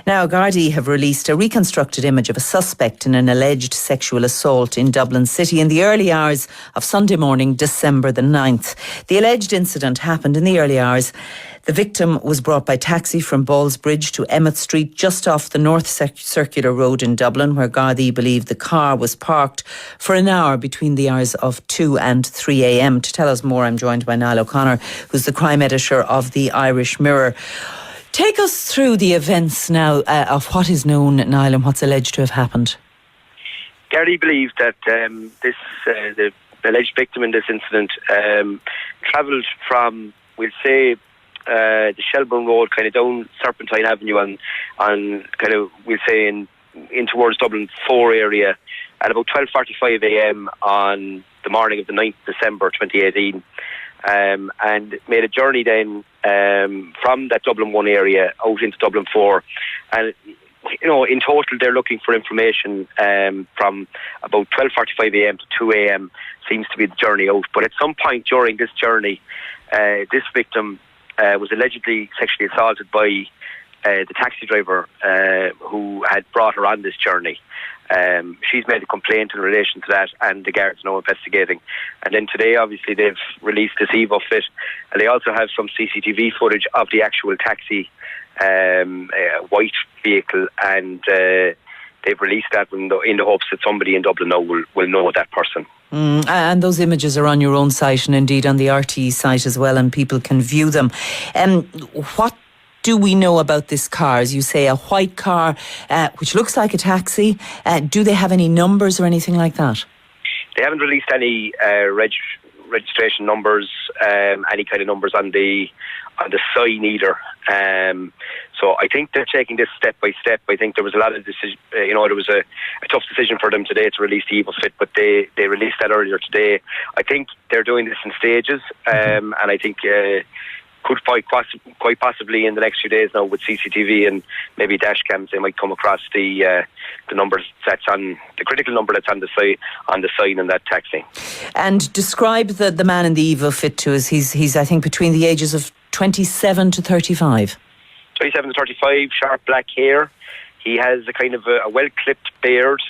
Now, Gardaí have released a reconstructed image of a suspect in an alleged sexual assault in Dublin City in the early hours of Sunday morning, December the 9th. The alleged incident happened in the early hours. The victim was brought by taxi from Ballsbridge to Emmett Street, just off the North Circular Road in Dublin, where Gardaí believe the car was parked for an hour between the hours of 2 and 3 a.m. To tell us more, I'm joined by Niall O'Connor, who's the crime editor of the Irish Mirror. Take us through the events now of what is known, Niall, and what's alleged to have happened. Gardaí believe that the alleged victim in this incident travelled from, we'll say, the Shelburne Road, kind of down Serpentine Avenue on kind of, we'll say, in towards Dublin 4 area at about 12:45 a.m. on the morning of the 9th December 2018, and made a journey then from that Dublin 1 area out into Dublin 4. And in total they're looking for information from about 12:45 a.m. to 2 a.m. seems to be the journey out. But at some point during this journey, this victim was allegedly sexually assaulted by the taxi driver who had brought her on this journey. She's made a complaint in relation to that, and the guards are now investigating. And then today, obviously, they've released this Evo fit, and they also have some CCTV footage of the actual taxi, white vehicle, and they've released that in the hopes that somebody in Dublin now will know that person. And those images are on your own site and indeed on the RTE site as well, and people can view them. What do we know about this car? As you say, a white car, which looks like a taxi. Do they have any numbers or anything like that? They haven't released any registration numbers, any kind of numbers on the sign either. So I think they're taking this step by step. I think there was a lot of decision. There was a tough decision for them today to release the Evo fit, but they released that earlier today. I think they're doing this in stages, and I think could quite possibly in the next few days now with CCTV and maybe dash cams, they might come across the numbers that's on the critical number that's on the sign in that taxi. And describe the man in the Evo fit to us. He's I think between the ages of 27 to 35. 27 to 35, sharp black hair. He has a kind of a well-clipped beard,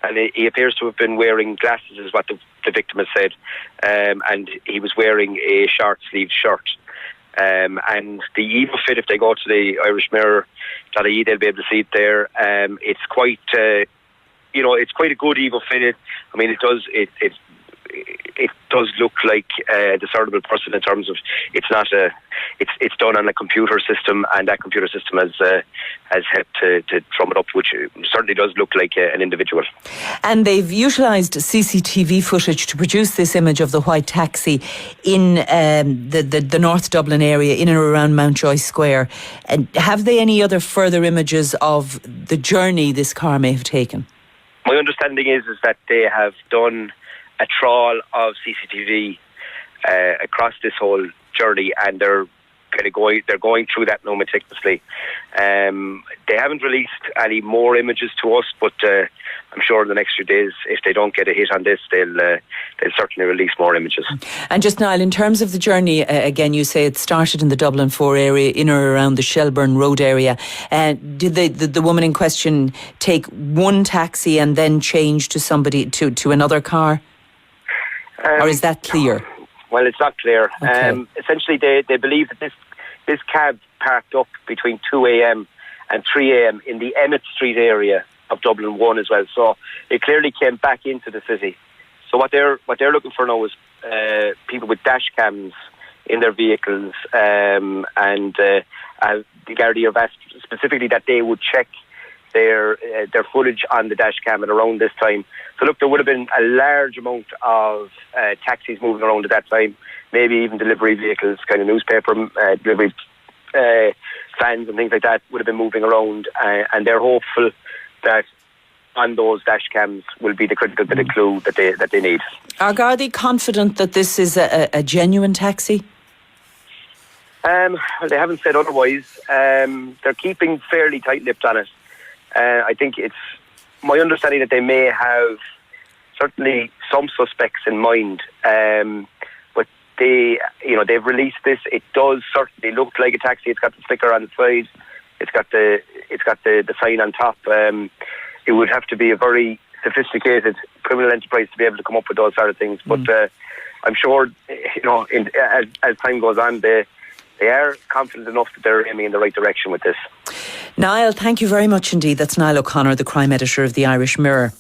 and he appears to have been wearing glasses, is what the victim has said. And he was wearing a short-sleeved shirt. And the Evo fit, if they go to the Irish Mirror.ie, they'll be able to see it there. It's quite, it's quite a good Evo fit. I mean, it does look like a discernible person in terms of it's it's done on a computer system, and that computer system has helped to drum it up, which certainly does look like an individual. And they've utilised CCTV footage to produce this image of the white taxi in the North Dublin area, in and around Mountjoy Square. And have they any other further images of the journey this car may have taken? My understanding is that they have done a trawl of CCTV across this whole journey, and they're going through that now meticulously. They haven't released any more images to us, but I'm sure in the next few days, if they don't get a hit on this, they'll certainly release more images. And just Niall, in terms of the journey, again, you say it started in the Dublin 4 area, in or around the Shelburne Road area. Did the woman in question take one taxi and then change to somebody to another car? Or is that clear? Well, it's not clear. Okay. Essentially, they believe that this cab parked up between 2 a.m. and 3 a.m. in the Emmett Street area of Dublin 1 as well. So it clearly came back into the city. So what they're looking for now is people with dash cams in their vehicles, and the Gardaí have asked specifically that they would check their footage on the dash cam at around this time. So look, there would have been a large amount of taxis moving around at that time, maybe even delivery vehicles, kind of newspaper delivery vans and things like that would have been moving around, and they're hopeful that on those dash cams will be the critical bit of clue that they need. Are Gardaí confident that this is a genuine taxi? Well, they haven't said otherwise. They're keeping fairly tight-lipped on it. I think it's my understanding that they may have certainly some suspects in mind, but they've released this. It does certainly look like a taxi. It's got the sticker on the side. It's got the it's got the sign on top. It would have to be a very sophisticated criminal enterprise to be able to come up with those sort of things. But I'm sure, as time goes on, they are confident enough that they're aiming in the right direction with this. Niall, thank you very much indeed. That's Niall O'Connor, the crime editor of the Irish Mirror.